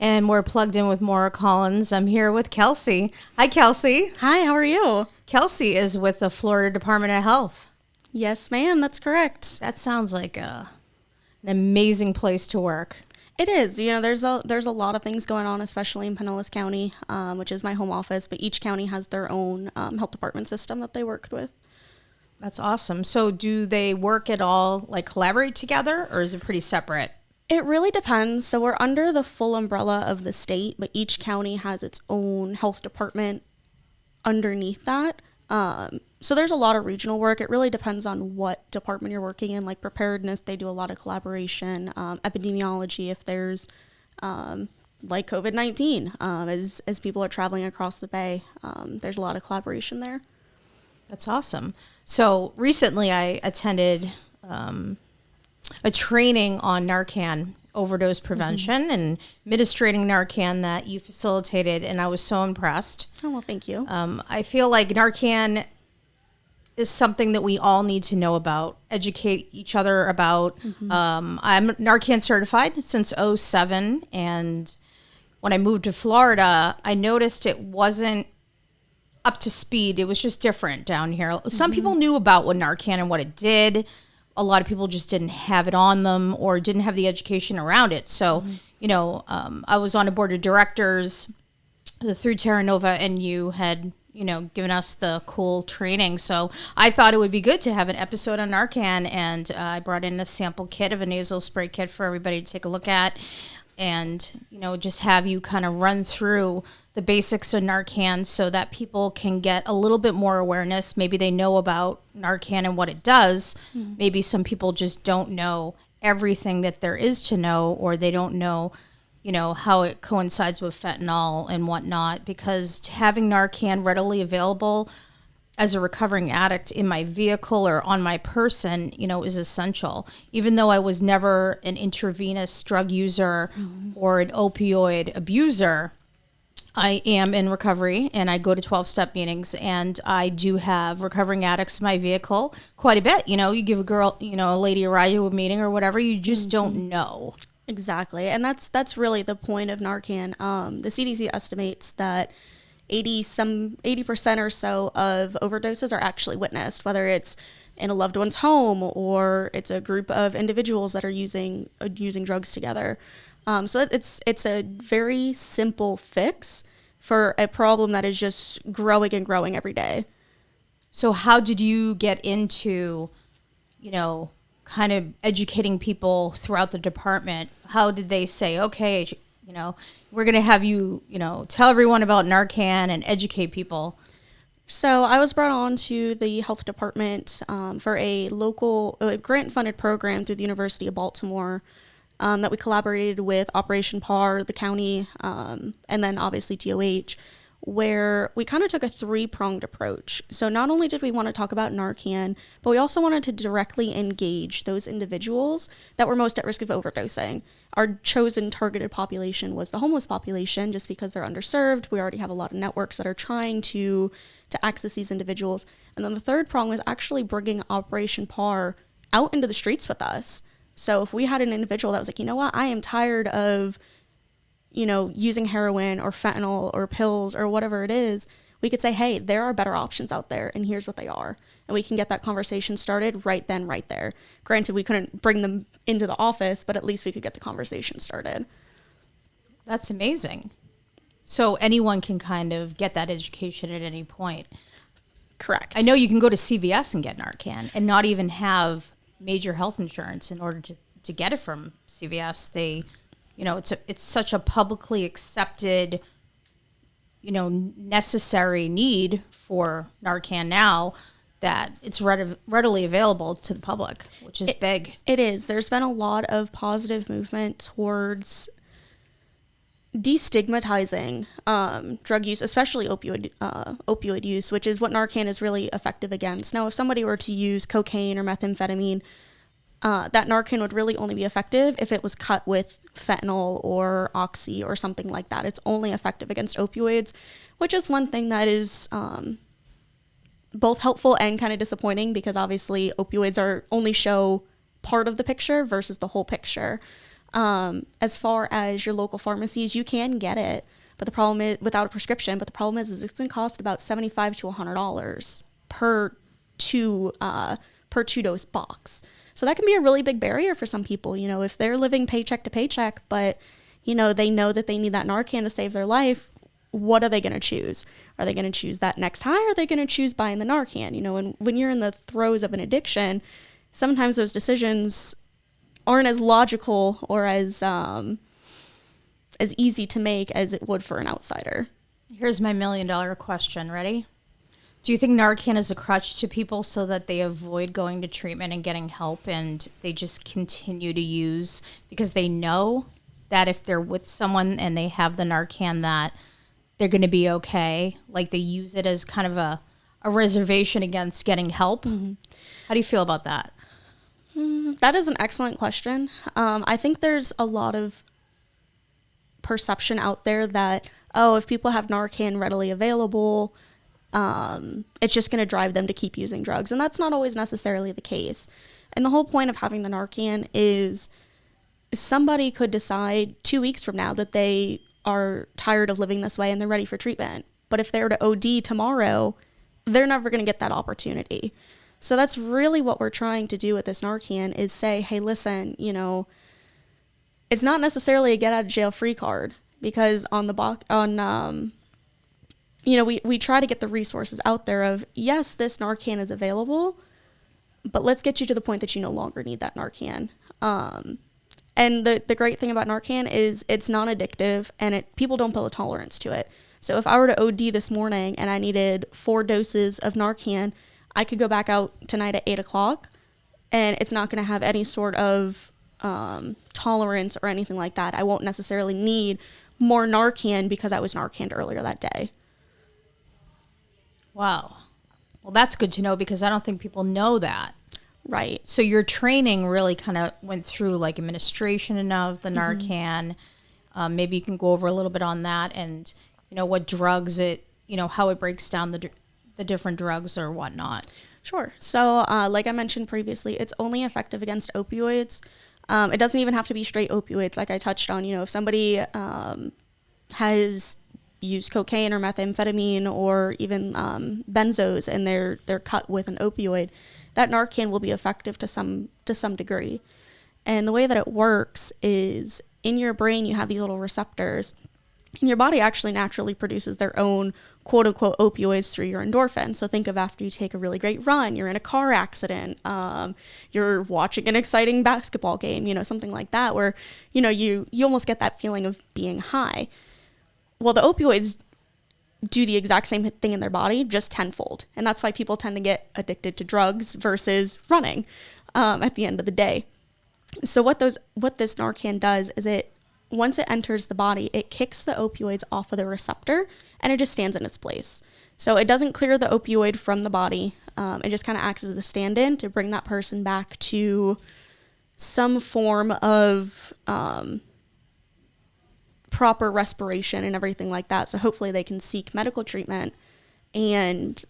And we're plugged in with Maura Collins. I'm here with Kelci. Hi, Kelci. Hi, how are you? Kelci is with the Florida Department of Health. Yes, ma'am, that's correct. That sounds like an amazing place to work. It is. You know, there's a lot of things going on, especially in Pinellas County, which is my home office, but each county has their own health department system that they work with. That's awesome. So do they work at all, like collaborate together, or is it pretty separate? It really depends. So we're under the full umbrella of the state, but each county has its own health department underneath that. So there's a lot of regional work. It really depends on what department you're working in. Like preparedness, they do a lot of collaboration. Epidemiology, if there's like COVID-19, as people are traveling across the bay, there's a lot of collaboration there. That's awesome. So recently I attended a training on Narcan overdose prevention and administrating Narcan that you facilitated, and I was so impressed. Oh, well, thank you. I feel like Narcan is something that we all need to know about, educate each other about. I'm Narcan certified since '07, and when I moved to Florida, I noticed it wasn't up to speed. It was just different down here. Some people knew about what Narcan and what it did. A lot of people just didn't have it on them or didn't have the education around it. So, I was on a board of directors through Terra Nova, and you had, given us the cool training. So I thought it would be good to have an episode on Narcan, and I brought in a sample kit of a nasal spray kit for everybody to take a look at, and, just have you kind of run through the basics of Narcan so that people can get a little bit more awareness. Maybe they know about Narcan and what it does. Maybe some people just don't know everything that there is to know, or they don't know, how it coincides with fentanyl and whatnot, because having Narcan readily available as a recovering addict in my vehicle or on my person, is essential. Even though I was never an intravenous drug user or an opioid abuser, I am in recovery, and I go to 12-step meetings, and I do have recovering addicts in my vehicle quite a bit. You give a girl, a lady a ride to a meeting or whatever, you just don't know. Exactly. And that's really the point of Narcan. The CDC estimates that 80% or so of overdoses are actually witnessed, whether it's in a loved one's home or it's a group of individuals that are using drugs together. So it's a very simple fix for a problem that is just growing and growing every day. So how did you get into, kind of educating people throughout the department? How did they say, okay, we're going to have you, tell everyone about Narcan and educate people? So I was brought on to the health department for a local grant-funded program through the University of Baltimore that we collaborated with Operation PAR, the county, and then obviously DOH, where we kind of took a three-pronged approach. So not only did we want to talk about Narcan, but we also wanted to directly engage those individuals that were most at risk of overdosing. Our chosen targeted population was the homeless population, just because they're underserved. We already have a lot of networks that are trying to access these individuals. And then the third prong was actually bringing Operation PAR out into the streets with us. So if we had an individual that was like, you know what, I am tired of, using heroin or fentanyl or pills or whatever it is, we could say, hey, there are better options out there, and here's what they are. And we can get that conversation started right then, right there. Granted, we couldn't bring them into the office, but at least we could get the conversation started. That's amazing. So anyone can kind of get that education at any point. Correct. I know you can go to CVS and get Narcan and not even have major health insurance in order to get it from CVS. They, it's such a publicly accepted, necessary need for Narcan now that it's readily available to the public, which is big. It is. There's been a lot of positive movement towards destigmatizing drug use, especially opioid use, which is what Narcan is really effective against. Now, if somebody were to use cocaine or methamphetamine, that Narcan would really only be effective if it was cut with fentanyl or oxy or something like that. It's only effective against opioids, which is one thing that is both helpful and kind of disappointing, because obviously opioids only show part of the picture versus the whole picture. As far as your local pharmacies, you can get it, but the problem is without a prescription. But the problem is it's going to cost about $75 to $100 per 2-dose box. So that can be a really big barrier for some people. You know, if they're living paycheck to paycheck, but you know they know that they need that Narcan to save their life, what are they going to choose? Are they going to choose that next high, or are they going to choose buying the Narcan? You know, and when you're in the throes of an addiction, sometimes those decisions aren't as logical or as easy to make as it would for an outsider. Here's my $1 million question. Ready? Do you think Narcan is a crutch to people so that they avoid going to treatment and getting help, and they just continue to use because they know that if they're with someone and they have the Narcan that they're going to be okay? Like they use it as kind of a reservation against getting help. Mm-hmm. How do you feel about that? That is an excellent question. I think there's a lot of perception out there that, oh, if people have Narcan readily available, it's just going to drive them to keep using drugs. And that's not always necessarily the case. And the whole point of having the Narcan is somebody could decide 2 weeks from now that they are tired of living this way and they're ready for treatment. But if they were to OD tomorrow, they're never going to get that opportunity. So that's really what we're trying to do with this Narcan is say, hey, listen, you know, it's not necessarily a get out of jail free card, because on the box, you know, we try to get the resources out there of, yes, this Narcan is available, but let's get you to the point that you no longer need that Narcan. And the great thing about Narcan is it's non-addictive, and people don't build a tolerance to it. So if I were to OD this morning and I needed 4 doses of Narcan, I could go back out tonight at 8 o'clock, and it's not going to have any sort of tolerance or anything like that. I won't necessarily need more Narcan because I was Narcaned earlier that day. Wow. Well, that's good to know, because I don't think people know that. Right. So your training really kind of went through like administration of the Narcan. Mm-hmm. Maybe you can go over a little bit on that, and, you know, what drugs it, you know, how it breaks down the different drugs or whatnot. Sure. So like I mentioned previously, it's only effective against opioids. It doesn't even have to be straight opioids like I touched on. You know, if somebody has used cocaine or methamphetamine or even benzos and they're cut with an opioid, that Narcan will be effective to some degree. And the way that it works is in your brain you have these little receptors, and your body actually naturally produces their own quote-unquote opioids through your endorphin. So think of after you take a really great run, you're in a car accident, you're watching an exciting basketball game, you know, something like that, where, you know, you almost get that feeling of being high. Well, the opioids do the exact same thing in their body, just tenfold. And that's why people tend to get addicted to drugs versus running at the end of the day. So what this Narcan does is once it enters the body, it kicks the opioids off of the receptor, and it just stands in its place. So it doesn't clear the opioid from the body. It just kind of acts as a stand-in to bring that person back to some form of proper respiration and everything like that. So hopefully they can seek medical treatment and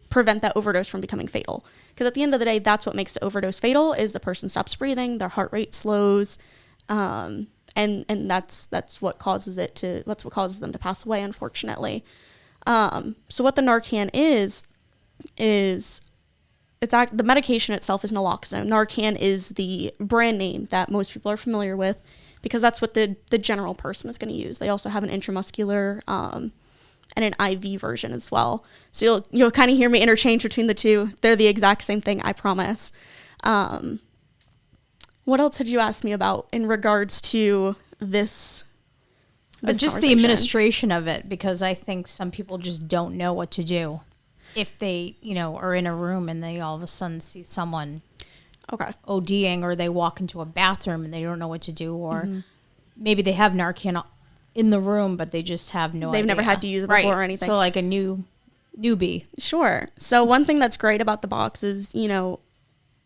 prevent that overdose from becoming fatal. Because at the end of the day, that's what makes the overdose fatal, is the person stops breathing, their heart rate slows, and that's what causes them to pass away, unfortunately. So what the Narcan is the medication itself is naloxone. Narcan is the brand name that most people are familiar with, because that's what the general person is going to use. They also have an intramuscular and an IV version as well. So you'll kind of hear me interchange between the two. They're the exact same thing, I promise. What else had you asked me about in regards to this just the administration of it, because I think some people just don't know what to do if they, you know, are in a room and they all of a sudden see someone ODing, or they walk into a bathroom and they don't know what to do, or maybe they have Narcan in the room, but they just have no idea. They've never had to use it before or anything. So like a newbie. Sure. So one thing that's great about the box is, you know,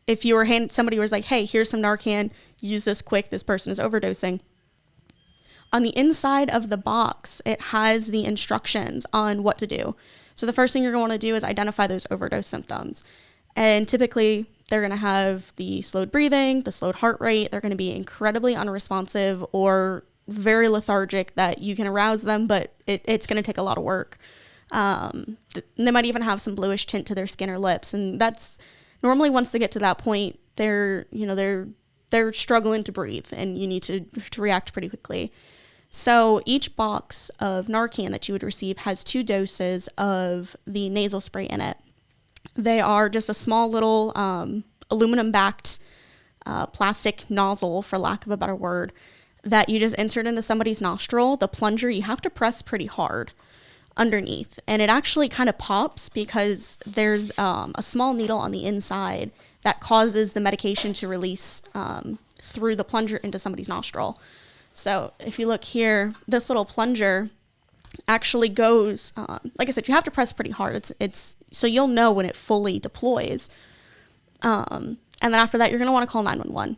if you were somebody was like, hey, here's some Narcan, use this quick, this person is overdosing. On the inside of the box, it has the instructions on what to do. So the first thing you're going to want to do is identify those overdose symptoms. And typically They're going to have the slowed breathing, the slowed heart rate. They're going to be incredibly unresponsive or very lethargic that you can arouse them, but it's going to take a lot of work. They might even have some bluish tint to their skin or lips. And that's normally, once they get to that point, they're struggling to breathe, and you need to react pretty quickly. So each box of Narcan that you would receive has 2 doses of the nasal spray in it. They are just a small little aluminum-backed plastic nozzle, for lack of a better word, that you just insert into somebody's nostril. The plunger, you have to press pretty hard underneath, and it actually kind of pops because there's a small needle on the inside that causes the medication to release through the plunger into somebody's nostril. So if you look here, this little plunger actually goes, like I said, you have to press pretty hard. It's so you'll know when it fully deploys. And then after that, you're going to want to call 911.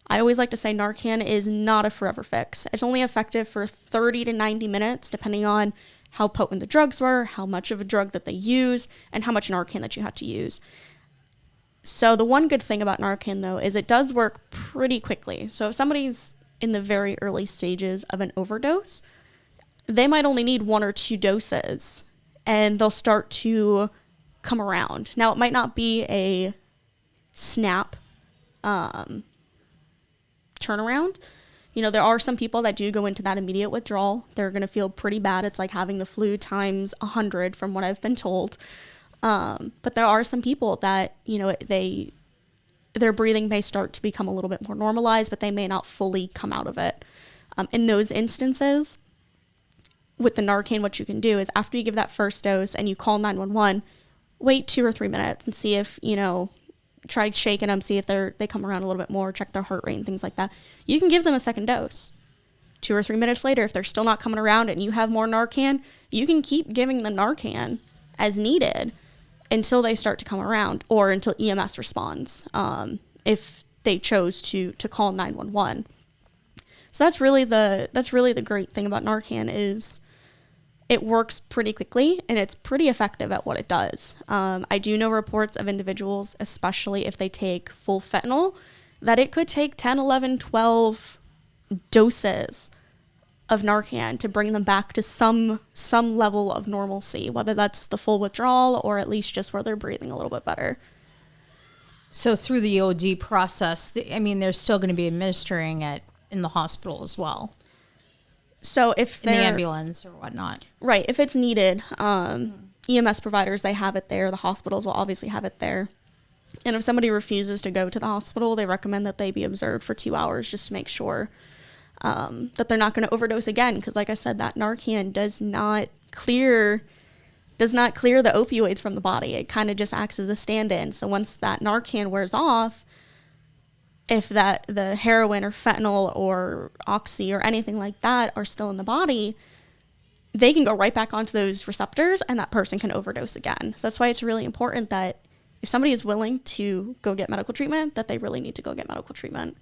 I always like to say Narcan is not a forever fix. It's only effective for 30 to 90 minutes, depending on how potent the drugs were, how much of a drug that they use, and how much Narcan that you have to use. So the one good thing about Narcan, though, is it does work pretty quickly. So if somebody's in the very early stages of an overdose, they might only need 1 or 2 doses, and they'll start to come around. Now, it might not be a snap turnaround. There are some people that do go into that immediate withdrawal. They're going to feel pretty bad. It's like having the flu times 100 from what I've been told. But there are some people that, their breathing may start to become a little bit more normalized, but they may not fully come out of it. In those instances, with the Narcan, what you can do is after you give that first dose and you call 911, wait 2 or 3 minutes and see if, try shaking them, see if they come around a little bit more, check their heart rate and things like that. You can give them a second dose. 2 or 3 minutes later, if they're still not coming around and you have more Narcan, you can keep giving the Narcan as needed until they start to come around, or until EMS responds, if they chose to call 911. So that's really the great thing about Narcan is it works pretty quickly and it's pretty effective at what it does. I do know reports of individuals, especially if they take full fentanyl, that it could take 10, 11, 12 doses of Narcan to bring them back to some level of normalcy, whether that's the full withdrawal or at least just where they're breathing a little bit better. So through the OD process, they're still going to be administering it in the hospital as well. So if in the ambulance or whatnot. Right. If it's needed, EMS providers, they have it there. The hospitals will obviously have it there. And if somebody refuses to go to the hospital, they recommend that they be observed for 2 hours just to make sure that they're not going to overdose again. Because like I said, that Narcan does not clear the opioids from the body. It kind of just acts as a stand-in. So once that Narcan wears off, if the heroin or fentanyl or oxy or anything like that are still in the body, they can go right back onto those receptors and that person can overdose again. So that's why it's really important that if somebody is willing to go get medical treatment, that they really need to go get medical treatment.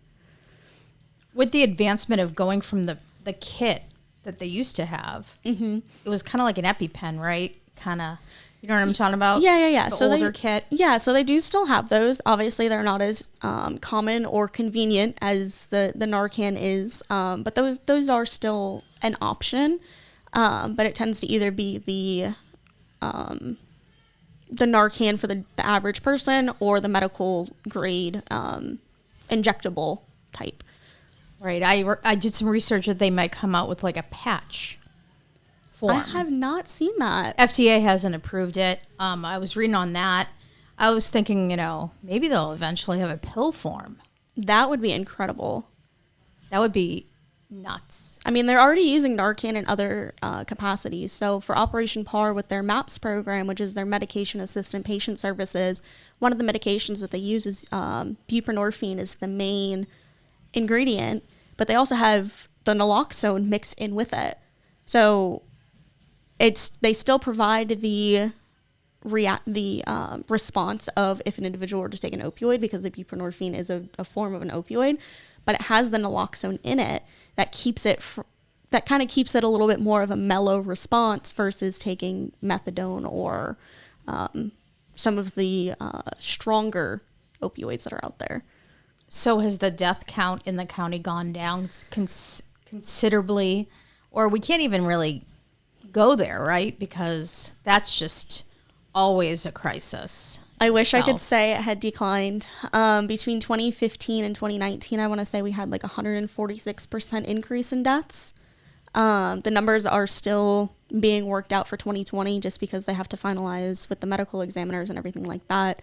With the advancement of going from the kit that they used to have, it was kind of like an EpiPen, right? Kind of, you know what I'm talking about? Yeah. The older kit. Yeah, so they do still have those. Obviously, they're not as common or convenient as the Narcan is, but those are still an option. But it tends to either be the Narcan for the average person or the medical grade injectable type. Right. I did some research that they might come out with like a patch form. I have not seen that. FDA hasn't approved it. I was reading on that. I was thinking, maybe they'll eventually have a pill form. That would be incredible. That would be nuts. They're already using Narcan in other capacities. So for Operation PAR with their MAPS program, which is their Medication Assistant Patient Services, one of the medications that they use is buprenorphine is the main ingredient, but they also have the naloxone mixed in with it. So they still provide the response of if an individual were to take an opioid, because the buprenorphine is a form of an opioid, but it has the naloxone in it that keeps it that kind of keeps it a little bit more of a mellow response versus taking methadone or some of the stronger opioids that are out there. So has the death count in the county gone down considerably? Or we can't even really go there, right? Because that's just always a crisis. I wish I could say it had declined. Between 2015 and 2019, I want to say we had like 146% increase in deaths. The numbers are still being worked out for 2020 just because they have to finalize with the medical examiners and everything like that.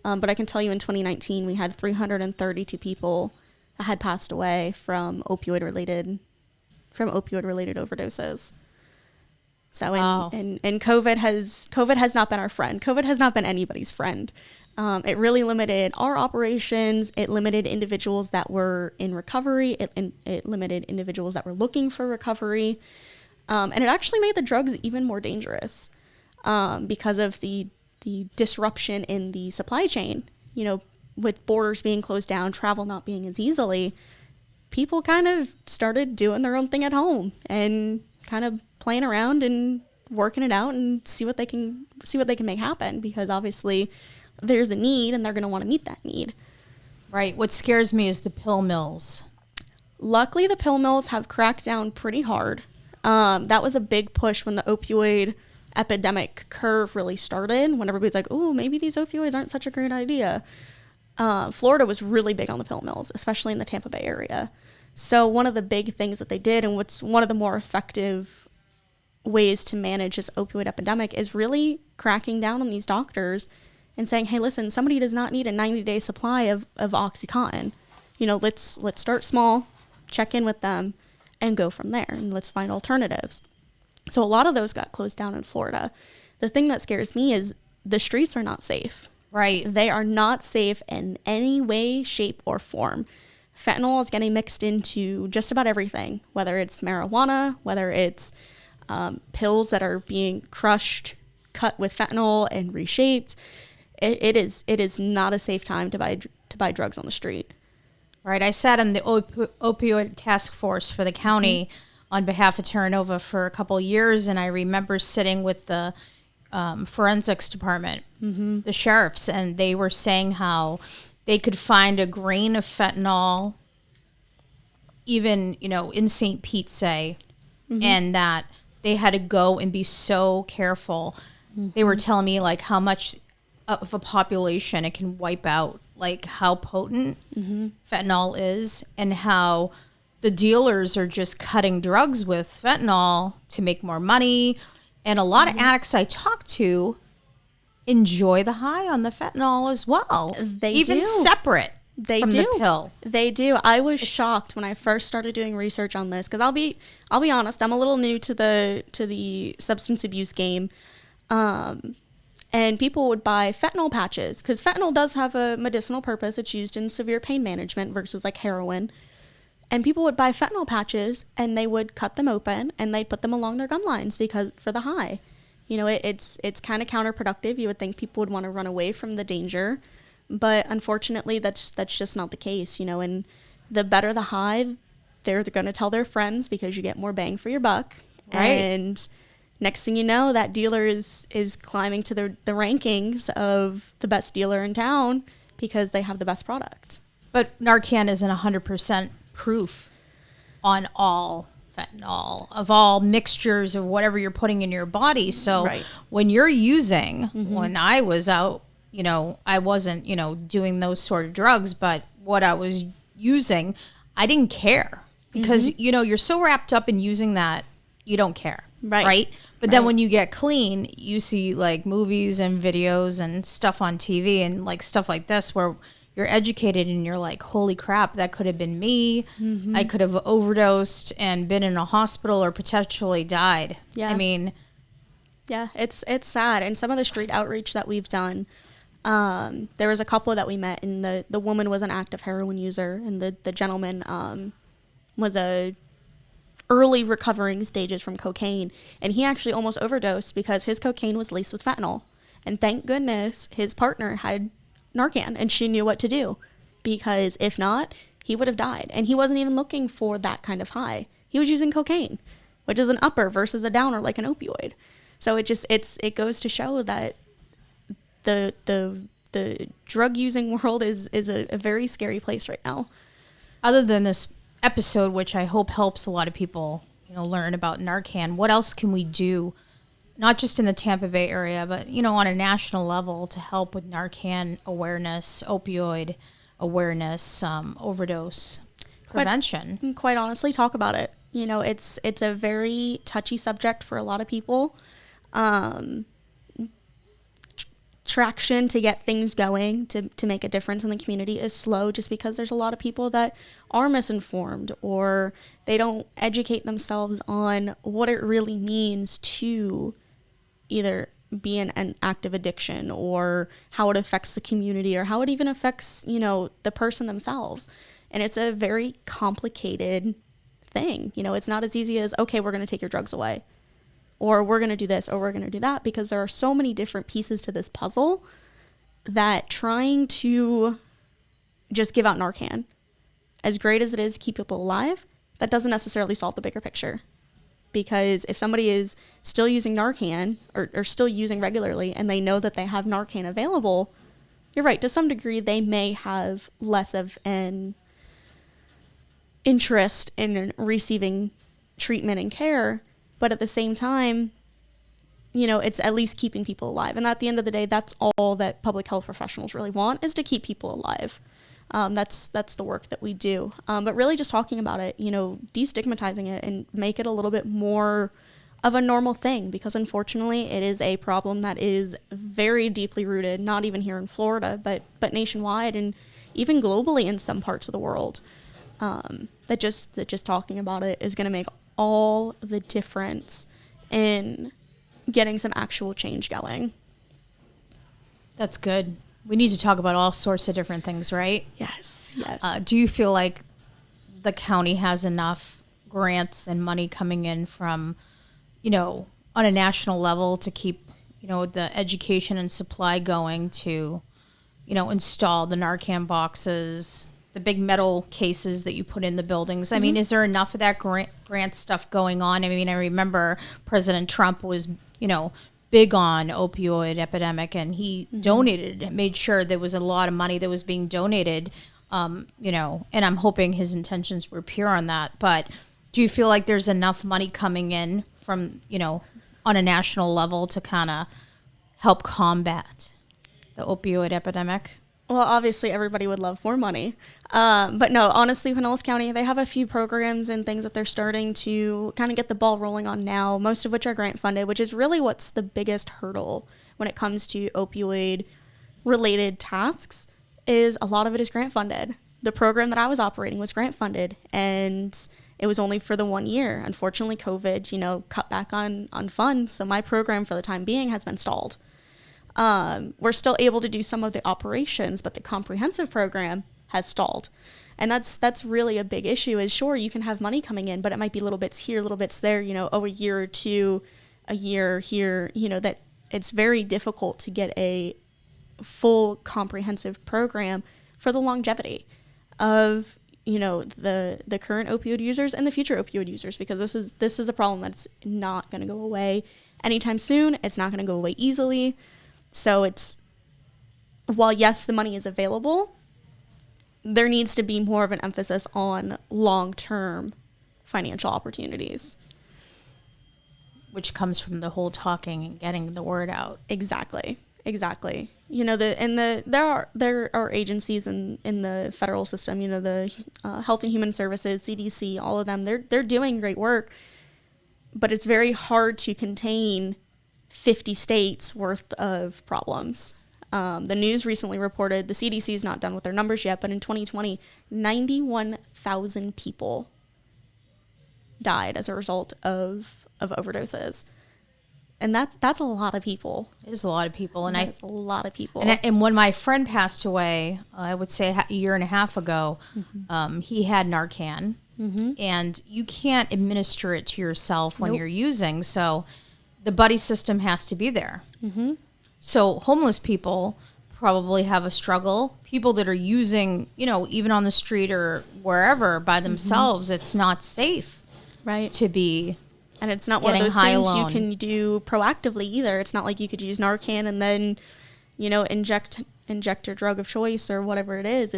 But I can tell you in 2019, we had 332 people that had passed away from opioid-related overdoses. So, wow. and COVID has not been our friend. COVID has not been anybody's friend. It really limited our operations. It limited individuals that were in recovery. It limited individuals that were looking for recovery. And it actually made the drugs even more dangerous because of the disruption in the supply chain. You know, with borders being closed down, travel not being as easily, people kind of started doing their own thing at home and kind of playing around and working it out and see what they can make happen, because obviously there's a need and they're going to want to meet that need. Right. What scares me is the pill mills. Luckily, the pill mills have cracked down pretty hard. That was a big push when the opioid epidemic curve really started, when everybody's like, oh, maybe these opioids aren't such a great idea. Florida was really big on the pill mills, especially in the Tampa Bay area. So one of the big things that they did, and what's one of the more effective ways to manage this opioid epidemic, is really cracking down on these doctors and saying, hey, listen, somebody does not need a 90-day supply of OxyContin. You know, let's start small, check in with them, and go from there, and let's find alternatives. So a lot of those got closed down in Florida. The thing that scares me is the streets are not safe. Right. They are not safe in any way, shape, or form. Fentanyl is getting mixed into just about everything, whether it's marijuana, whether it's pills that are being crushed, cut with fentanyl and reshaped. It is not a safe time to buy drugs on the street. Right. I sat on the opioid task force for the county on behalf of Terra Nova for a couple of years, and I remember sitting with the forensics department, the sheriffs, and they were saying how they could find a grain of fentanyl even, in St. Pete, say, and that they had to go and be so careful. They were telling me, like, how much of a population it can wipe out, like how potent fentanyl is, and how the dealers are just cutting drugs with fentanyl to make more money. And a lot of addicts I talk to enjoy the high on the fentanyl as well. They even do. Separate from the pill. They do. I was shocked when I first started doing research on this, because I'll be honest, I'm a little new to the substance abuse game. And people would buy fentanyl patches, because fentanyl does have a medicinal purpose. It's used in severe pain management versus like heroin. And people would buy fentanyl patches, and they would cut them open, and they'd put them along their gum lines for the high. It's kind of counterproductive. You would think people would want to run away from the danger, but unfortunately, that's just not the case. And the better the high, they're going to tell their friends, because you get more bang for your buck. Right. And next thing you know, that dealer is climbing to the rankings of the best dealer in town because they have the best product. But Narcan isn't 100% proof on all fentanyl, of all mixtures of whatever you're putting in your body. So when you're using, when I was out, I wasn't, doing those sort of drugs, but what I was using, I didn't care, because, you're so wrapped up in using that, you don't care. Right. But then when you get clean, you see like movies and videos and stuff on TV and like stuff like this where you're educated and you're like, holy crap, that could have been me. I could have overdosed and been in a hospital or potentially died. Yeah. I mean, yeah, it's sad. And some of the street outreach that we've done, there was a couple that we met, and the woman was an active heroin user, and the gentleman was a early recovering stages from cocaine, and he actually almost overdosed because his cocaine was laced with fentanyl. And thank goodness his partner had Narcan, and she knew what to do, because if not, he would have died. And he wasn't even looking for that kind of high. He was using cocaine, which is an upper versus a downer, like an opioid. So it goes to show that the the drug using world is a very scary place right now. Other than this episode, which I hope helps a lot of people, learn about Narcan, what else can we do, not just in the Tampa Bay area, but, on a national level to help with Narcan awareness, opioid awareness, overdose prevention? Quite honestly, talk about it. It's a very touchy subject for a lot of people. Traction to get things going, to make a difference in the community is slow, just because there's a lot of people that are misinformed, or they don't educate themselves on what it really means to either be an active addiction, or how it affects the community, or how it even affects, the person themselves. And it's a very complicated thing. It's not as easy as, okay, we're going to take your drugs away, or we're going to do this, or we're going to do that, because there are so many different pieces to this puzzle that trying to just give out Narcan, as great as it is to keep people alive, that doesn't necessarily solve the bigger picture. Because if somebody is still using Narcan, or still using regularly, and they know that they have Narcan available, you're right, to some degree they may have less of an interest in receiving treatment and care, but at the same time, it's at least keeping people alive. And at the end of the day, that's all that public health professionals really want, is to keep people alive. That's the work that we do. But really just talking about it, destigmatizing it, and make it a little bit more of a normal thing, because unfortunately it is a problem that is very deeply rooted, not even here in Florida, but nationwide, and even globally in some parts of the world. That just talking about it is going to make all the difference in getting some actual change going. That's good. We need to talk about all sorts of different things, right? Yes. Do you feel like the county has enough grants and money coming in from, on a national level to keep, the education and supply going to, install the Narcan boxes, the big metal cases that you put in the buildings? I mean, is there enough of that grant stuff going on? I mean, I remember President Trump was, big on opioid epidemic, and he donated, made sure there was a lot of money that was being donated, and I'm hoping his intentions were pure on that. But do you feel like there's enough money coming in from, on a national level to kind of help combat the opioid epidemic? Well, obviously everybody would love more money. But no, honestly, Pinellas County, they have a few programs and things that they're starting to kind of get the ball rolling on now, most of which are grant funded, which is really what's the biggest hurdle when it comes to opioid related tasks, is a lot of it is grant funded. The program that I was operating was grant funded, and it was only for the 1 year. Unfortunately, COVID, cut back on funds. So my program for the time being has been stalled. We're still able to do some of the operations, but the comprehensive program has stalled. And that's really a big issue. Is sure, you can have money coming in, but it might be little bits here, little bits there, a year or two, a year here, that it's very difficult to get a full comprehensive program for the longevity of, the current opioid users and the future opioid users, because this is a problem that's not going to go away anytime soon. It's not going to go away easily. So while yes, the money is available, there needs to be more of an emphasis on long-term financial opportunities. Which comes from the whole talking and getting the word out. Exactly. There are agencies in the federal system, the Health and Human Services, CDC, all of them, they're doing great work, but it's very hard to contain 50 states worth of problems. The news recently reported, the CDC is not done with their numbers yet, but in 2020, 91,000 people died as a result of overdoses. And that's a lot of people. It is a lot of people. And it's a lot of people. And when my friend passed away, I would say a year and a half ago, he had Narcan. And you can't administer it to yourself when you're using. So the buddy system has to be there. So homeless people probably have a struggle. People that are using, even on the street or wherever by themselves, it's not safe, right, to be. And it's not one of those things you can do proactively either. It's not like you could use Narcan and then, inject inject your drug of choice or whatever it is,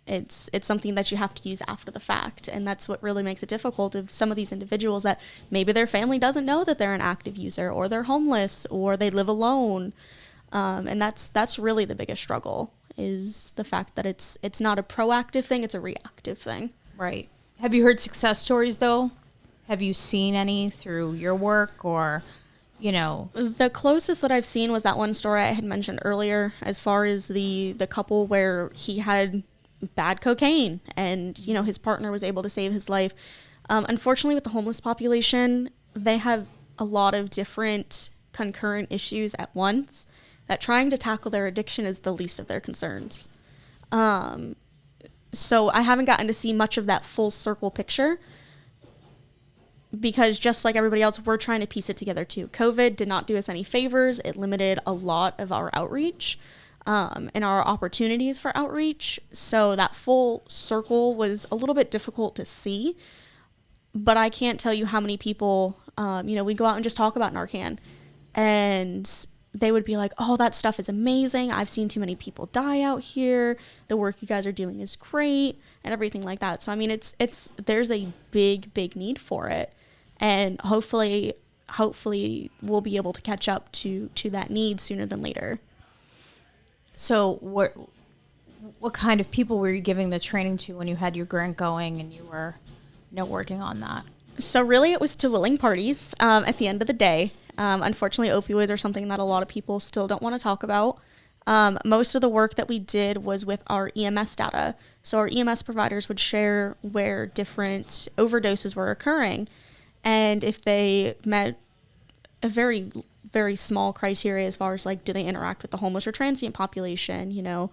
it's something that you have to use after the fact. And that's what really makes it difficult of some of these individuals that maybe their family doesn't know that they're an active user, or they're homeless, or they live alone. And that's really the biggest struggle, is the fact that it's not a proactive thing, it's a reactive thing. Right. Have you heard success stories, though? Have you seen any through your work, or, you know? The closest that I've seen was that one story I had mentioned earlier, as far as the couple where he had bad cocaine and, you know, his partner was able to save his life. Unfortunately, with the homeless population, they have a lot of different concurrent issues at once, that trying to tackle their addiction is the least of their concerns. So I haven't gotten to see much of that full circle picture, because just like everybody else, we're trying to piece it together too. COVID did not do us any favors. It limited a lot of our outreach and our opportunities for outreach. So that full circle was a little bit difficult to see. But I can't tell you how many people, you know, we go out and just talk about Narcan, and they would be like, oh, that stuff is amazing. I've seen too many people die out here. The work you guys are doing is great, and everything like that. So, I mean, there's a big need for it. And hopefully we'll be able to catch up to that need sooner than later. So what kind of people were you giving the training to when you had your grant going and you were, you know, working on that? So really it was to willing parties at the end of the day. Unfortunately, opioids are something that a lot of people still don't want to talk about. Most of the work that we did was with our EMS data. So our EMS providers would share where different overdoses were occurring. And if they met a very, very small criteria as far as, like, do they interact with the homeless or transient population? You know,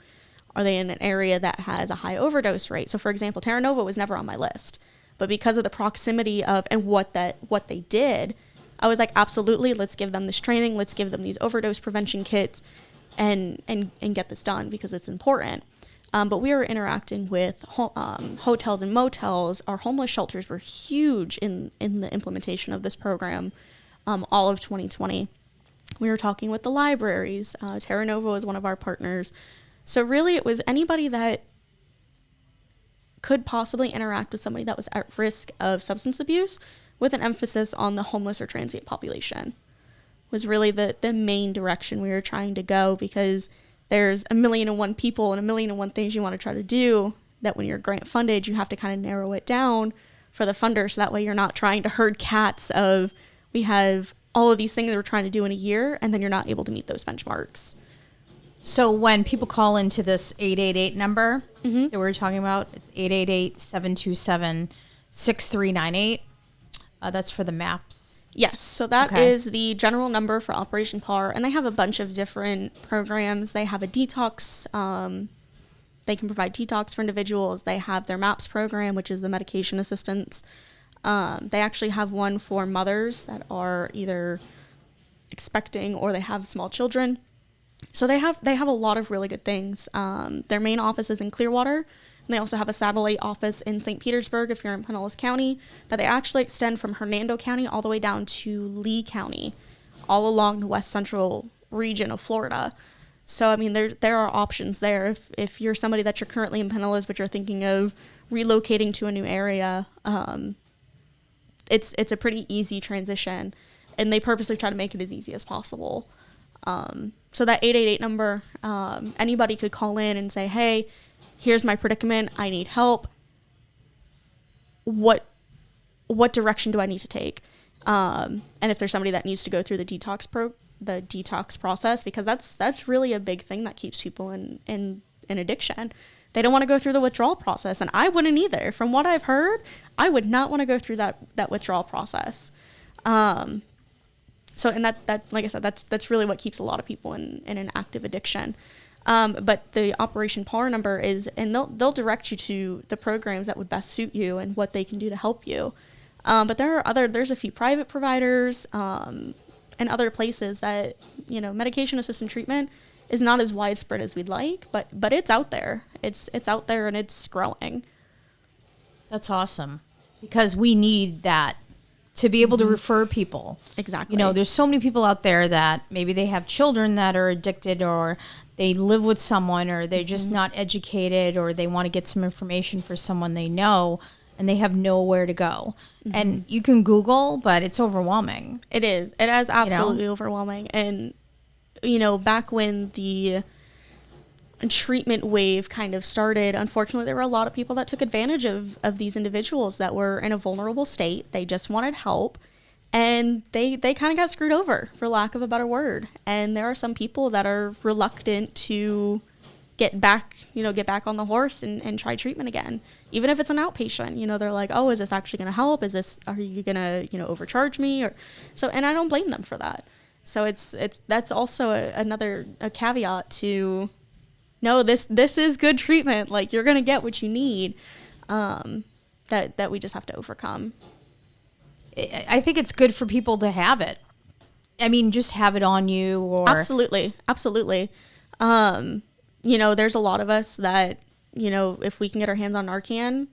are they in an area that has a high overdose rate? So, for example, Terra Nova was never on my list. But because of the proximity of and what they did, I was like, absolutely, let's give them this training. Let's give them these overdose prevention kits and get this done, because it's important. But we were interacting with hotels and motels. Our homeless shelters were huge in the implementation of this program all of 2020. We were talking with the libraries. Terra Nova was one of our partners. So really it was anybody that could possibly interact with somebody that was at risk of substance abuse, with an emphasis on the homeless or transient population, was really the main direction we were trying to go, because there's 1,000,001 people and 1,000,001 things you want to try to do, that when you're grant funded, you have to kind of narrow it down for the funder. So that way you're not trying to herd cats of, we have all of these things that we're trying to do in a year, and then you're not able to meet those benchmarks. So when people call into this 888 number that we were talking about, it's 888-727-6398. That's for the MAPS. Yes, so that is the general number for Operation PAR, and they have a bunch of different programs. They have a detox. They can provide detox for individuals. They have their MAPS program, which is the medication assistance. They actually have one for mothers that are either expecting or they have small children. So they have a lot of really good things. Their main office is in Clearwater. And they also have a satellite office in St. Petersburg, if you're in Pinellas County, that they actually extend from Hernando County all the way down to Lee County, all along the west central region of Florida. So, I mean, there are options there. If you're somebody that you're currently in Pinellas, but you're thinking of relocating to a new area, it's a pretty easy transition, and they purposely try to make it as easy as possible. So that 888 number, anybody could call in and say, hey, here's my predicament. I need help. What direction do I need to take? And if there's somebody that needs to go through the detox process, because that's really a big thing that keeps people in addiction. They don't want to go through the withdrawal process, and I wouldn't either. From what I've heard, I would not want to go through that withdrawal process. So, and that like I said, that's really what keeps a lot of people in an active addiction. But the Operation PAR number is, and they'll direct you to the programs that would best suit you and what they can do to help you. But there's a few private providers, and other places that, you know, medication assisted treatment is not as widespread as we'd like, but it's out there. It's out there, and it's growing. That's awesome, because we need that to be able to refer people. Exactly. You know, there's so many people out there that maybe they have children that are addicted, or they live with someone, or they're just not educated, or they want to get some information for someone they know and they have nowhere to go. And you can Google, but it's overwhelming. It is. It is absolutely overwhelming. And, you know, back when the treatment wave kind of started, unfortunately, there were a lot of people that took advantage of these individuals that were in a vulnerable state. They just wanted help. And they kind of got screwed over, for lack of a better word. And there are some people that are reluctant to get back on the horse and try treatment again. Even if it's an outpatient, you know, they're like, oh, is this actually going to help? Are you going to, you know, overcharge me? And I don't blame them for that. So that's also another caveat to, no, this is good treatment. Like, you're going to get what you need, that we just have to overcome. I think it's good for people to have it. I mean, just have it on you. Or Absolutely. You know, there's a lot of us that, you know, if we can get our hands on Narcan,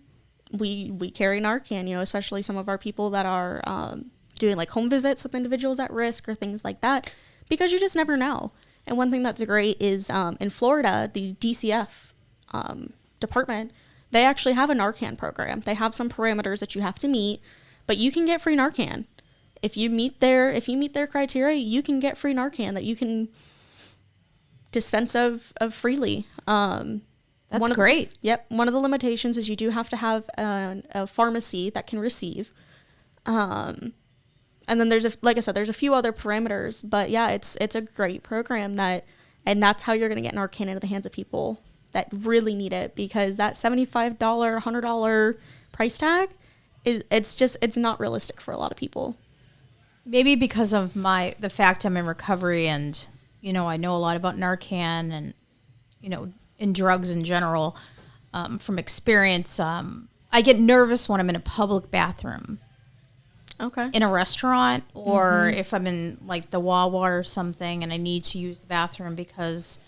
we carry Narcan, you know, especially some of our people that are doing like home visits with individuals at risk or things like that, because you just never know. And one thing that's great is in Florida, the DCF department, they actually have a Narcan program. They have some parameters that you have to meet, but you can get free Narcan. If you meet their criteria, you can get free Narcan that you can dispense of freely. That's great. Yep. One of the limitations is you do have to have a pharmacy that can receive. And then there's a few other parameters, but yeah, it's a great program and that's how you're going to get Narcan into the hands of people that really need it, because that $75, $100 price tag it's not realistic for a lot of people. Maybe because of the fact I'm in recovery, and, you know, I know a lot about Narcan and, you know, in drugs in general, from experience. I get nervous when I'm in a public bathroom. Okay. In a restaurant, or if I'm in like the Wawa or something and I need to use the bathroom, because,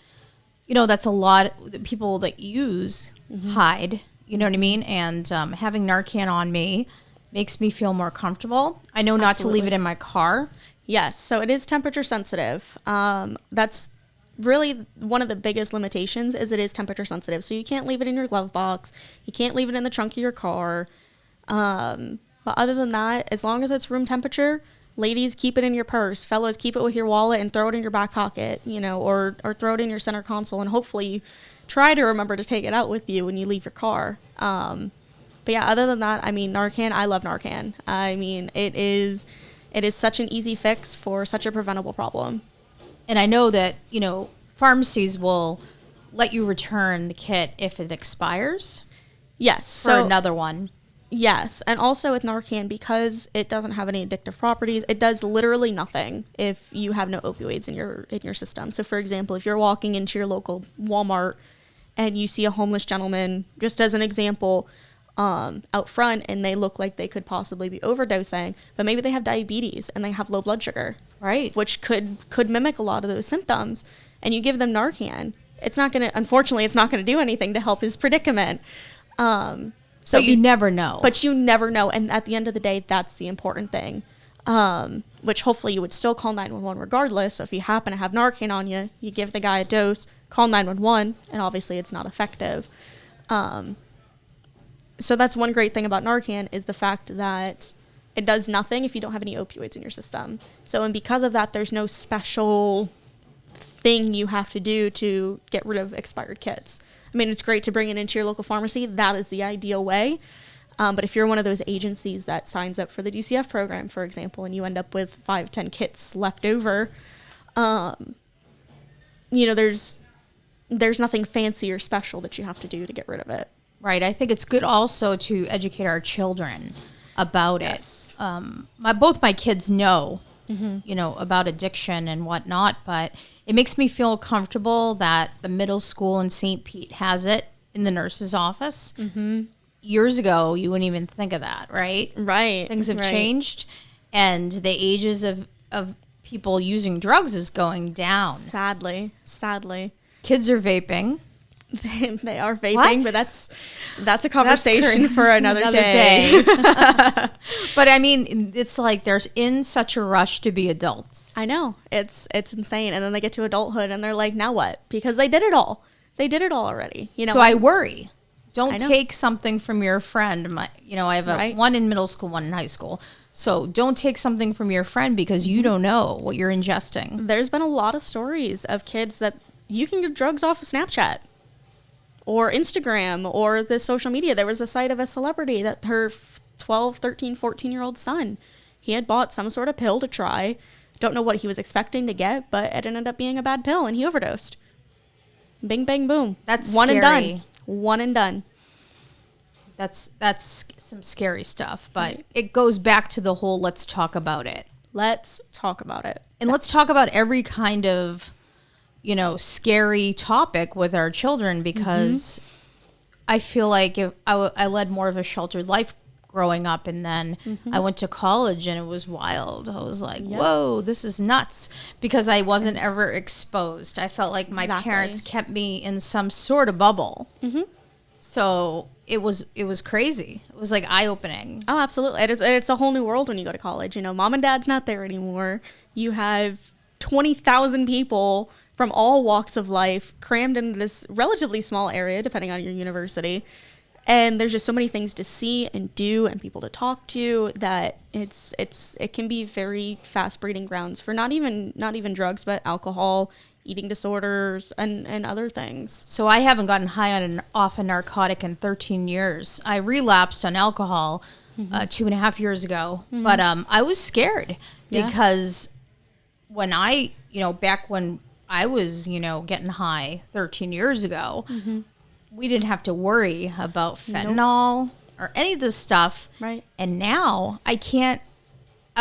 you know, that's a lot of people that use hide, you know what I mean? And having Narcan on me makes me feel more comfortable. I know not to leave it in my car. Yes, so it is temperature sensitive. That's really one of the biggest limitations, is it is temperature sensitive. So you can't leave it in your glove box. You can't leave it in the trunk of your car. But other than that, as long as it's room temperature, ladies, keep it in your purse. Fellas, keep it with your wallet and throw it in your back pocket, you know, or throw it in your center console, and hopefully try to remember to take it out with you when you leave your car. But yeah, other than that, I mean, Narcan, I love Narcan. I mean, it is such an easy fix for such a preventable problem. And I know that, you know, pharmacies will let you return the kit if it expires. Yes. For another one. Yes. And also with Narcan, because it doesn't have any addictive properties, it does literally nothing if you have no opioids in your system. So for example, if you're walking into your local Walmart and you see a homeless gentleman, just as an example, out front, and they look like they could possibly be overdosing, but maybe they have diabetes and they have low blood sugar, right? Which could mimic a lot of those symptoms. And you give them Narcan, unfortunately, it's not going to do anything to help his predicament. So you never know. But you never know. And at the end of the day, that's the important thing. Which hopefully you would still call 911 regardless. So if you happen to have Narcan on you, you give the guy a dose, call 911, and obviously it's not effective. So that's one great thing about Narcan, is the fact that it does nothing if you don't have any opioids in your system. So, and because of that, there's no special thing you have to do to get rid of expired kits. I mean, it's great to bring it into your local pharmacy. That is the ideal way. But if you're one of those agencies that signs up for the DCF program, for example, and you end up with 5-10 kits left over, you know, there's nothing fancy or special that you have to do to get rid of it. Right. I think it's good also to educate our children about it. Both my kids know, you know, about addiction and whatnot, but it makes me feel comfortable that the middle school in St. Pete has it in the nurse's office. Years ago, you wouldn't even think of that, right? Right. Things have changed, and the ages of people using drugs is going down. Sadly. Kids are vaping. They are vaping, What? but that's a conversation for another day. But I mean, it's like there's in such a rush to be adults. I know. It's insane. And then they get to adulthood and they're like, now what? Because they did it all. They did it all already. You know. So I worry. I Don't know. take something from your friend. I have Right. one in middle school, one in high school. So don't take something from your friend because you don't know what you're ingesting. There's been a lot of stories of kids that you can get drugs off of Snapchat or Instagram or the social media. There was a site of a celebrity that her 12, 13, 14-year-old son, he had bought some sort of pill to try. Don't know what he was expecting to get, but it ended up being a bad pill and he overdosed. Bing, bang, boom. That's one scary. and done. One and done. That's some scary stuff. But it goes back to the whole let's talk about it. Let's talk about it. And let's talk about every kind of, scary topic with our children because I feel like if I led more of a sheltered life growing up, and then I went to college and it was wild. I was like, whoa, this is nuts, because I wasn't ever exposed. I felt like my parents kept me in some sort of bubble. So it was crazy. It was like eye-opening. Oh, absolutely. It's a whole new world when you go to college. Mom and dad's not there anymore. You have 20,000 people from all walks of life crammed into this relatively small area, depending on your university. And there's just so many things to see and do and people to talk to that it can be very fast breeding grounds for not even drugs, but alcohol, eating disorders, and other things. So I haven't gotten high off a narcotic in 13 years. I relapsed on alcohol 2.5 years ago, but I was scared because when back when I was, getting high 13 years ago, we didn't have to worry about fentanyl or any of this stuff. Right. And now I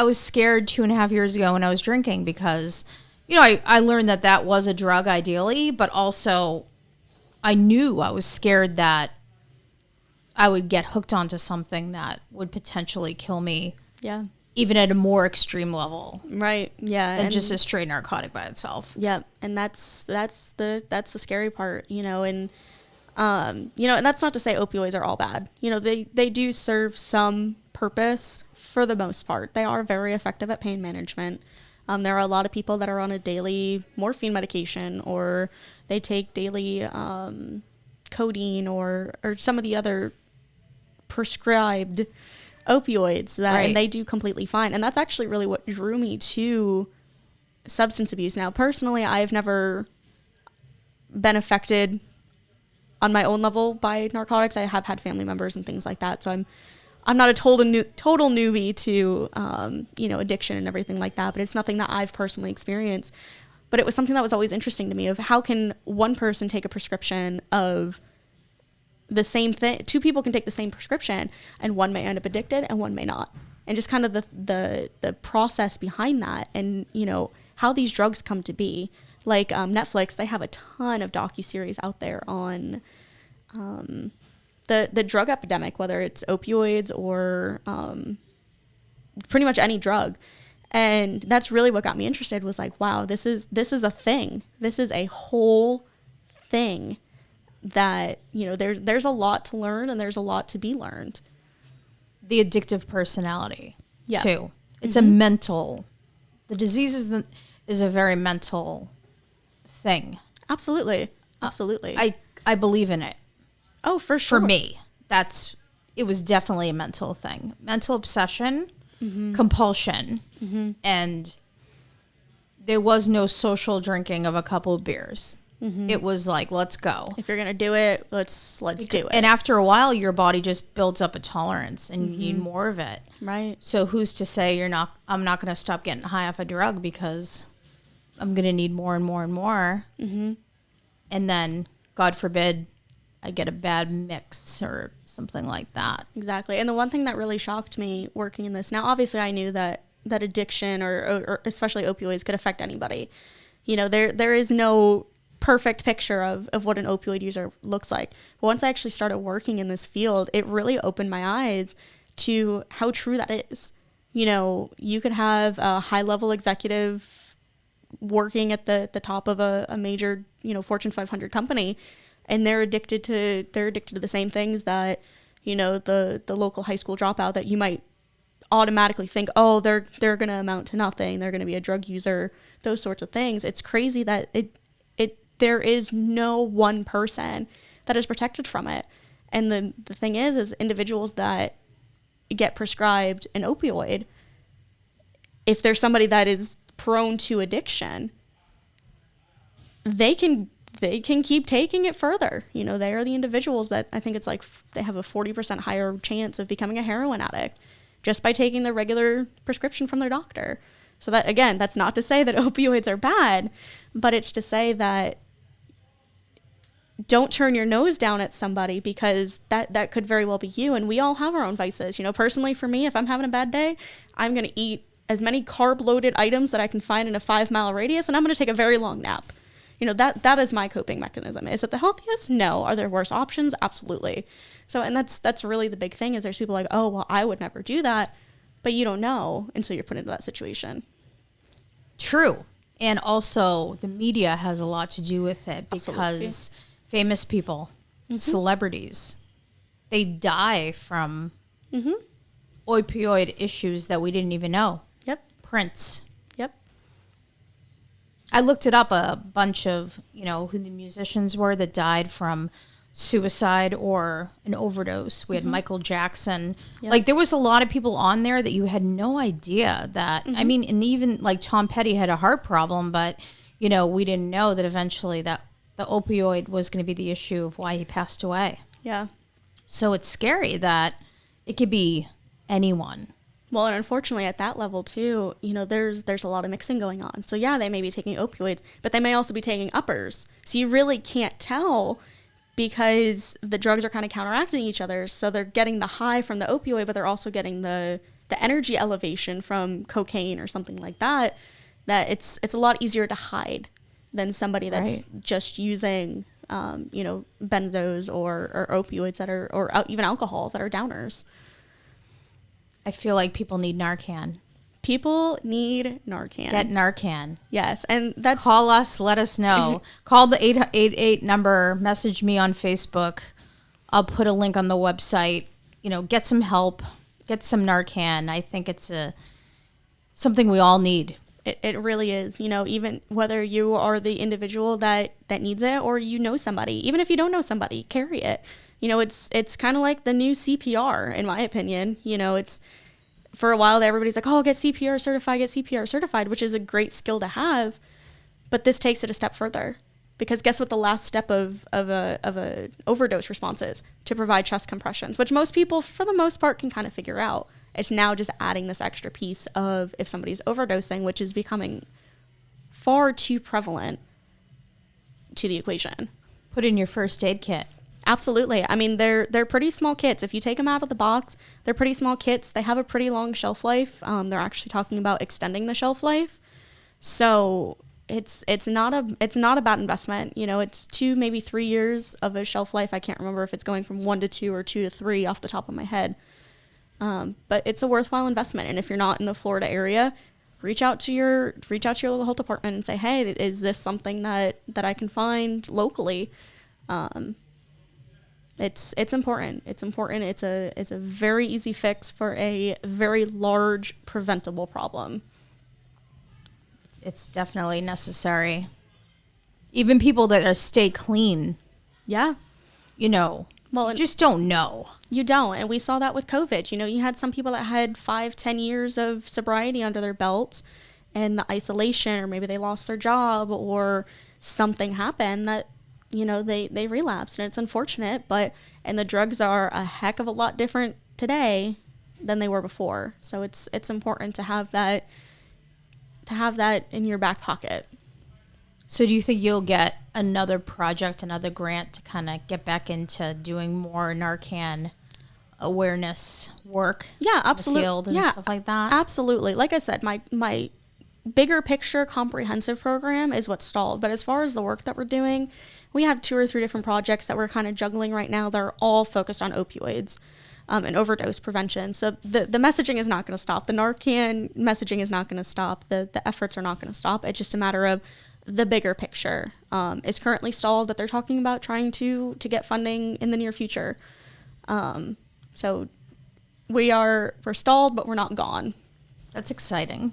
was scared 2.5 years ago when I was drinking because, I learned that was a drug ideally, but also I knew I was scared that I would get hooked onto something that would potentially kill me. Yeah. Even at a more extreme level. Right. Yeah. Than just a straight narcotic by itself. Yeah. And that's the scary part, and and that's not to say opioids are all bad. They do serve some purpose for the most part. They are very effective at pain management. There are a lot of people that are on a daily morphine medication, or they take daily codeine or some of the other prescribed opioids and they do completely fine. And that's actually really what drew me to substance abuse. Now, personally, I've never been affected on my own level by narcotics. I have had family members and things like that, so I'm not a total newbie to addiction and everything like that, but it's nothing that I've personally experienced. But it was something that was always interesting to me, of how can one person take a prescription of the same thing. Two people can take the same prescription and one may end up addicted and one may not. And just kind of the process behind that, and how these drugs come to be. Like Netflix, they have a ton of docuseries out there on the drug epidemic, whether it's opioids or pretty much any drug. And that's really what got me interested, was like, wow, this is a thing. This is a whole thing that, there's a lot to learn and there's a lot to be learned. The addictive personality, too. It's a mental, the disease is a very mental thing. Absolutely. I believe in it. Oh, for sure. For me, it was definitely a mental thing. Mental obsession, compulsion, and there was no social drinking of a couple of beers. It was like, let's go. If you're gonna do it, let's do it. And after a while, your body just builds up a tolerance, and you need more of it. Right. So who's to say I'm not gonna stop getting high off a drug because I'm gonna need more and more and more. And then, God forbid, I get a bad mix or something like that. Exactly. And the one thing that really shocked me working in this, now obviously I knew that addiction or especially opioids could affect anybody. There is no perfect picture of what an opioid user looks like. But once I actually started working in this field, it really opened my eyes to how true that is. You could have a high-level executive working at the top of a major, Fortune 500 company, and they're addicted to the same things that, you know, the local high school dropout that you might automatically think, oh, they're going to amount to nothing, they're going to be a drug user, those sorts of things. It's crazy that there is no one person that is protected from it. And the thing is individuals that get prescribed an opioid, if there's somebody that is prone to addiction, they can keep taking it further. You know, they are the individuals that I think it's like they have a 40% higher chance of becoming a heroin addict just by taking the regular prescription from their doctor. So that, again, that's not to say that opioids are bad, but it's to say that don't turn your nose down at somebody, because that could very well be you. And we all have our own vices. You know, personally for me, if I'm having a bad day, I'm going to eat as many carb-loaded items that I can find in a 5-mile radius, and I'm going to take a very long nap. You know, that is my coping mechanism. Is it the healthiest? No. Are there worse options? Absolutely. So, and that's really the big thing, is there's people like, oh, well, I would never do that. But you don't know until you're put into that situation. True. And also the media has a lot to do with it, because Absolutely. famous people, celebrities, they die from opioid issues that we didn't even know. Yep. Prince. Yep. I looked it up, a bunch of, you know, who the musicians were that died from suicide or an overdose. We had Michael Jackson. Yep. Like, there was a lot of people on there that you had no idea that, I mean, and even like Tom Petty had a heart problem, but, you know, we didn't know that eventually that the opioid was going to be the issue of why he passed away. Yeah. So it's scary that it could be anyone. Well, and unfortunately at that level too, you know, there's a lot of mixing going on. So yeah, they may be taking opioids, but they may also be taking uppers. So you really can't tell, because the drugs are kind of counteracting each other. So they're getting the high from the opioid, but they're also getting the energy elevation from cocaine or something like that, that it's a lot easier to hide than somebody that's just using, you know, benzos or opioids that are, or even alcohol that are downers. I feel like people need Narcan. People need Narcan. Get Narcan. Yes, and that's... Call us, let us know. Call the 888 number, message me on Facebook. I'll put a link on the website. You know, get some help, get some Narcan. I think it's something we all need. It really is. You know, even whether you are the individual that needs it, or you know somebody, even if you don't know somebody, carry it. You know, it's kind of like the new CPR, in my opinion. You know, it's... For a while, everybody's like, oh, get CPR certified, which is a great skill to have. But this takes it a step further, because guess what the last step of a overdose response is? To provide chest compressions, which most people, for the most part, can kind of figure out. It's now just adding this extra piece of if somebody's overdosing, which is becoming far too prevalent to the equation. Put in your first aid kit. Absolutely. I mean, they're pretty small kits. If you take them out of the box, they're pretty small kits. They have a pretty long shelf life. They're actually talking about extending the shelf life. So it's not a bad investment. You know, it's 2, maybe 3 years of a shelf life. I can't remember if it's going from 1 to 2 or 2 to 3 off the top of my head. But it's a worthwhile investment. And if you're not in the Florida area, reach out to your local health department and say, hey, is this something that I can find locally? It's important. It's important. It's a very easy fix for a very large preventable problem. It's definitely necessary. Even people that stay clean. Yeah. You know, well, you just don't know. You don't. And we saw that with COVID. You know, you had some people that had 5-10 years of sobriety under their belts, and the isolation, or maybe they lost their job, or something happened that, you know, they relapsed, and it's unfortunate, and the drugs are a heck of a lot different today than they were before. So it's important to have that in your back pocket. So do you think you'll get another project, another grant to kind of get back into doing more Narcan awareness work? Yeah, absolutely. In the field and stuff like that? Absolutely. Like I said, my bigger picture comprehensive program is what stalled. But as far as the work that we're doing, we have 2 or 3 different projects that we're kind of juggling right now. They're all focused on opioids and overdose prevention. So the messaging is not going to stop. The Narcan messaging is not going to stop. The efforts are not going to stop. It's just a matter of the bigger picture is currently stalled, but they're talking about trying to get funding in the near future. So we're stalled, but we're not gone. That's exciting.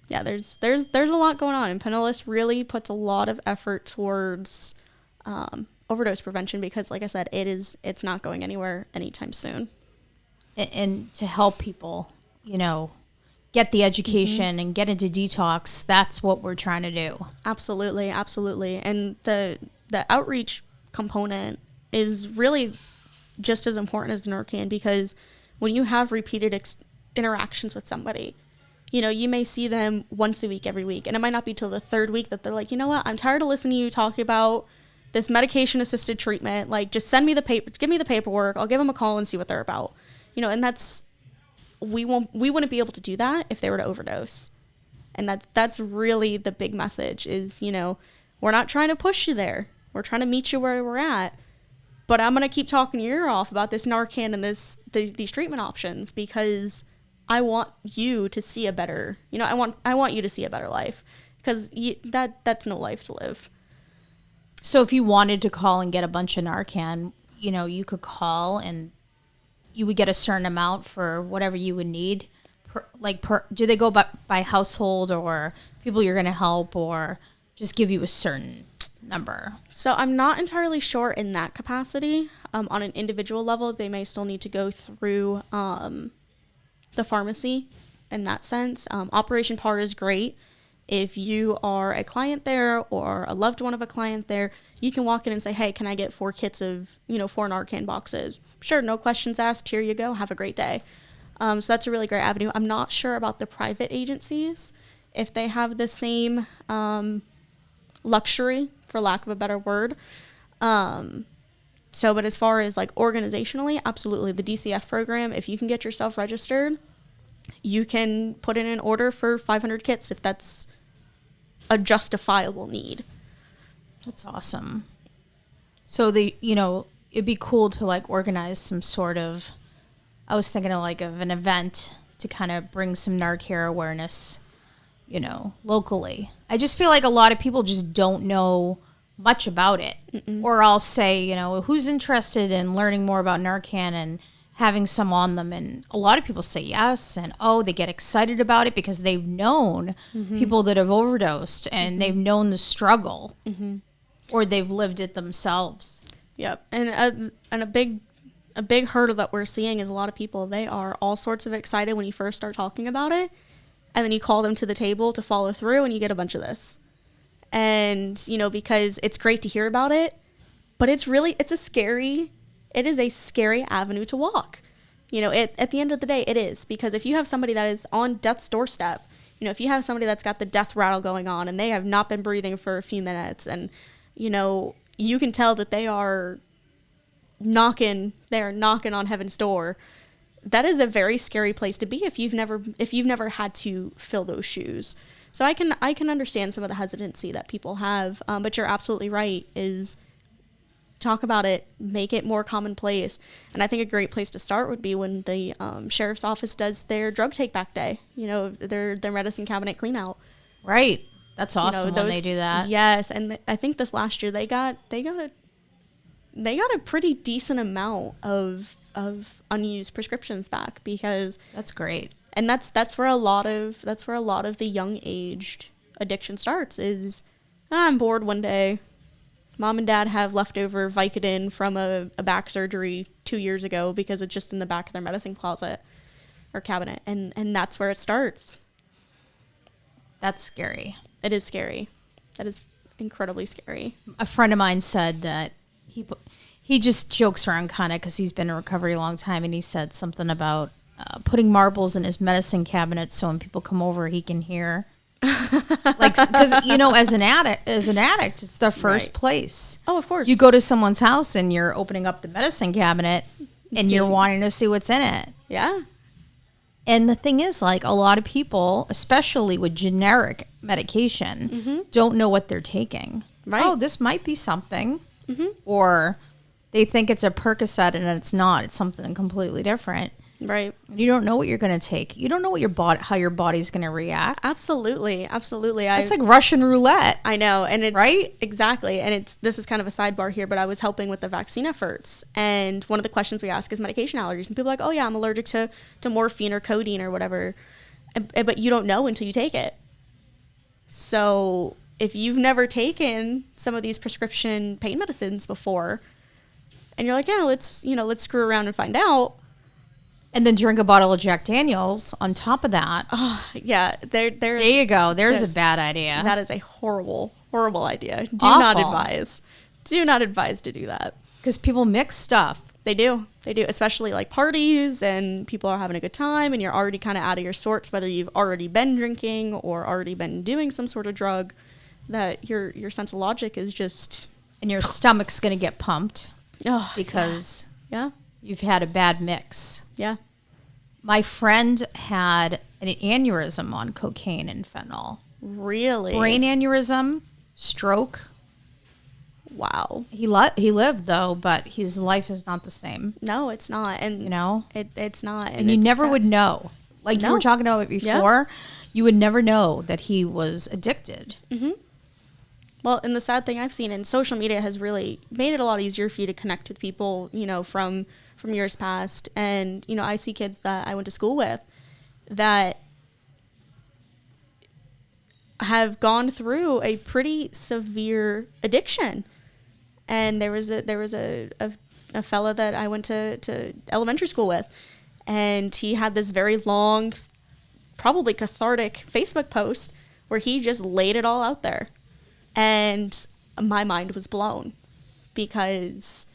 Yeah, there's a lot going on, and Pinellas really puts a lot of effort towards overdose prevention because, like I said, it's not going anywhere anytime soon. And to help people, get the education and get into detox, that's what we're trying to do. Absolutely. And the outreach component is really just as important as the Narcan, because when you have repeated interactions with somebody, you may see them once a week, every week, and it might not be till the third week that they're like, you know what, I'm tired of listening to you talking about this medication-assisted treatment. Like, just give me the paperwork. I'll give them a call and see what they're about. And that's, we wouldn't be able to do that if they were to overdose. And that's really the big message is, we're not trying to push you there. We're trying to meet you where we're at. But I'm going to keep talking your ear off about this Narcan and these treatment options because I want you to see a better, I want you to see a better life, because that's no life to live. So if you wanted to call and get a bunch of Narcan, you could call and you would get a certain amount for whatever you would need. Do they go by household or people you're going to help, or just give you a certain number? So I'm not entirely sure in that capacity. On an individual level, they may still need to go through the pharmacy in that sense. Operation PAR is great. If you are a client there or a loved one of a client there, you can walk in and say, hey, can I get 4 kits of, 4 Narcan boxes? Sure, no questions asked. Here you go. Have a great day. So that's a really great avenue. I'm not sure about the private agencies, if they have the same luxury, for lack of a better word. But as far as like organizationally, absolutely. The DCF program, if you can get yourself registered, you can put in an order for 500 kits if that's a justifiable need. That's awesome. So it'd be cool to like organize some sort of, I was thinking of an event to kind of bring some Narcan awareness, locally. I just feel like a lot of people just don't know much about it. Mm-mm. Or I'll say, who's interested in learning more about Narcan and having some on them, and a lot of people say yes, and they get excited about it because they've known people that have overdosed and they've known the struggle, or they've lived it themselves. Yep, and a big hurdle that we're seeing is a lot of people, they are all sorts of excited when you first start talking about it, and then you call them to the table to follow through, and you get a bunch of this, and because it's great to hear about it, but it's a scary avenue to walk. At the end of the day, it is, because if you have somebody that is on death's doorstep, if you have somebody that's got the death rattle going on and they have not been breathing for a few minutes, and, you can tell that they are knocking on heaven's door, that is a very scary place to be if you've never had to fill those shoes. So I can understand some of the hesitancy that people have, but you're absolutely right, is talk about it, make it more commonplace. And I think a great place to start would be when the sheriff's office does their drug take back day, their medicine cabinet clean out. Right. That's awesome when they do that. Yes. And I think this last year they got a pretty decent amount of unused prescriptions back, because that's great. And that's where a lot of the young aged addiction starts is, I'm bored one day. Mom and dad have leftover Vicodin from a back surgery 2 years ago because it's just in the back of their medicine closet or cabinet. And that's where it starts. That's scary. It is scary. That is incredibly scary. A friend of mine said that he just jokes around kind of because he's been in recovery a long time, and he said something about putting marbles in his medicine cabinet so when people come over he can hear. Like, because as an addict it's the first place. Oh, of course. You go to someone's house and you're opening up the medicine cabinet and you're wanting to see what's in it. Yeah. And the thing is, like, a lot of people, especially with generic medication, don't know what they're taking. Right. Oh, this might be something. Or they think it's a Percocet and it's not. It's something completely different. Right. You don't know what you're going to take. You don't know what how your body's going to react. Absolutely. It's like Russian roulette. I know. And it's right. Exactly. And this is kind of a sidebar here, but I was helping with the vaccine efforts. And one of the questions we ask is medication allergies. And people are like, oh yeah, I'm allergic to morphine or codeine or whatever. But you don't know until you take it. So if you've never taken some of these prescription pain medicines before, and you're like, yeah, let's screw around and find out. And then drink a bottle of Jack Daniels on top of that. Oh, yeah. There you go. There's a bad idea. That is a horrible, horrible idea. Do Awful. not advise. Do not advise to do that. Because people mix stuff. They do. They do. Especially like parties and people are having a good time and you're already kind of out of your sorts, whether you've already been drinking or already been doing some sort of drug, that your sense of logic is just... And your stomach's going to get pumped. Oh, because... Yeah. You've had a bad mix. Yeah. My friend had an aneurysm on cocaine and fentanyl. Really? Brain aneurysm, stroke. Wow. He lived, though, but his life is not the same. No, it's not. And, it's not. And you never would know. Like you were talking about it before, you would never know that he was addicted. Mm-hmm. Well, and the sad thing I've seen, and social media has really made it a lot easier for you to connect with people, from years past. And, I see kids that I went to school with that have gone through a pretty severe addiction. And there was a fella that I went to elementary school with, and he had this very long, probably cathartic Facebook post where he just laid it all out there. And my mind was blown because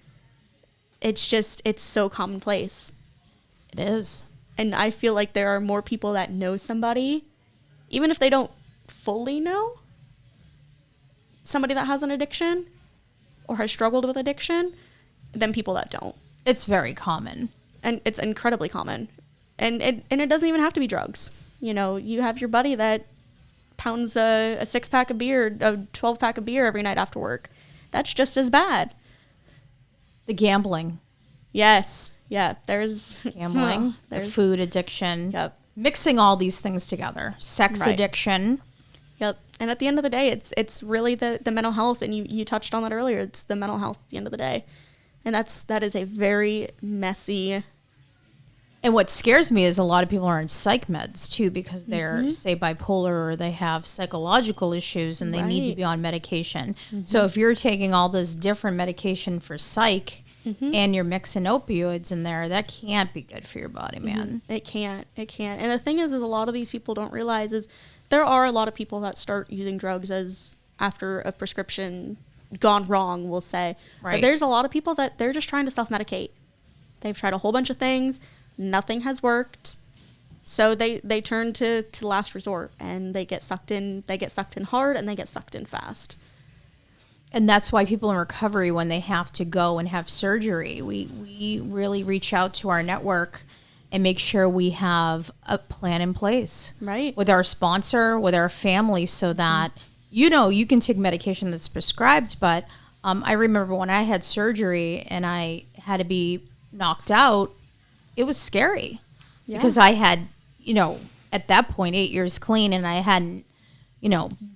it's so commonplace. It is. And I feel like there are more people that know somebody, even if they don't fully know somebody that has an addiction or has struggled with addiction, than people that don't. It's very common. And it's incredibly common. And it doesn't even have to be drugs. You have your buddy that pounds a 6-pack of beer, a 12-pack of beer every night after work. That's just as bad. The gambling. Yes. Yeah. There's gambling, the food addiction. Yep. Mixing all these things together. Sex addiction. Yep. And at the end of the day, it's really the mental health. And you touched on that earlier. It's the mental health at the end of the day. And that is a very messy. And what scares me is a lot of people are on psych meds, too, because they're, say, bipolar or they have psychological issues and they need to be on medication. So if you're taking all this different medication for psych and you're mixing opioids in there, that can't be good for your body, man. It can't. And the thing is a lot of these people don't realize is there are a lot of people that start using drugs as after a prescription gone wrong, we'll say. Right. But there's a lot of people that they're just trying to self-medicate. They've tried a whole bunch of things. Nothing has worked. So they turn to last resort and they get sucked in. They get sucked in hard and they get sucked in fast. And that's why people in recovery, when they have to go and have surgery, we really reach out to our network and make sure we have a plan in place. Right. With our sponsor, with our family, so that, you can take medication that's prescribed. But I remember when I had surgery and I had to be knocked out, it was scary because I had, at that point, 8 years clean and I hadn't,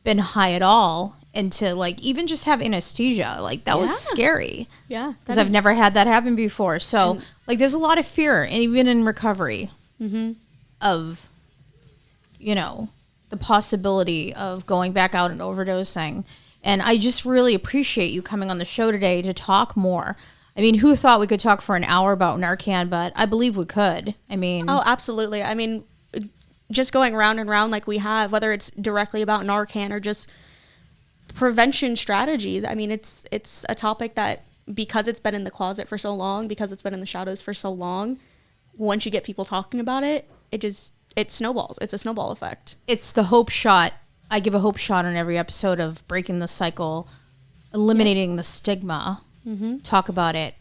been high at all. And to even just have anesthesia, that was scary. Yeah. Because I've never had that happen before. So there's a lot of fear, and even in recovery of, the possibility of going back out and overdosing. And I just really appreciate you coming on the show today to talk more. I mean, who thought we could talk for an hour about Narcan, but I believe we could. Oh, absolutely. I mean, just going round and round like we have, whether it's directly about Narcan or just prevention strategies. I mean, it's a topic that, because it's been in the closet for so long, because it's been in the shadows for so long, once you get people talking about it, it snowballs. It's a snowball effect. It's the hope shot. I give a hope shot on every episode of breaking the cycle, eliminating the stigma. Talk about it.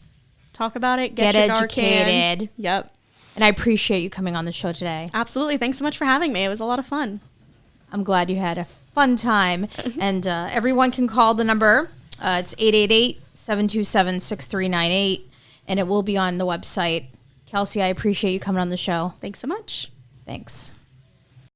Get educated. Narcan. Yep. And I appreciate you coming on the show today. Absolutely. Thanks so much for having me. It was a lot of fun. I'm glad you had a fun time. And everyone can call the number. It's 888-727-6398. And it will be on the website. Kelci, I appreciate you coming on the show. Thanks so much. Thanks.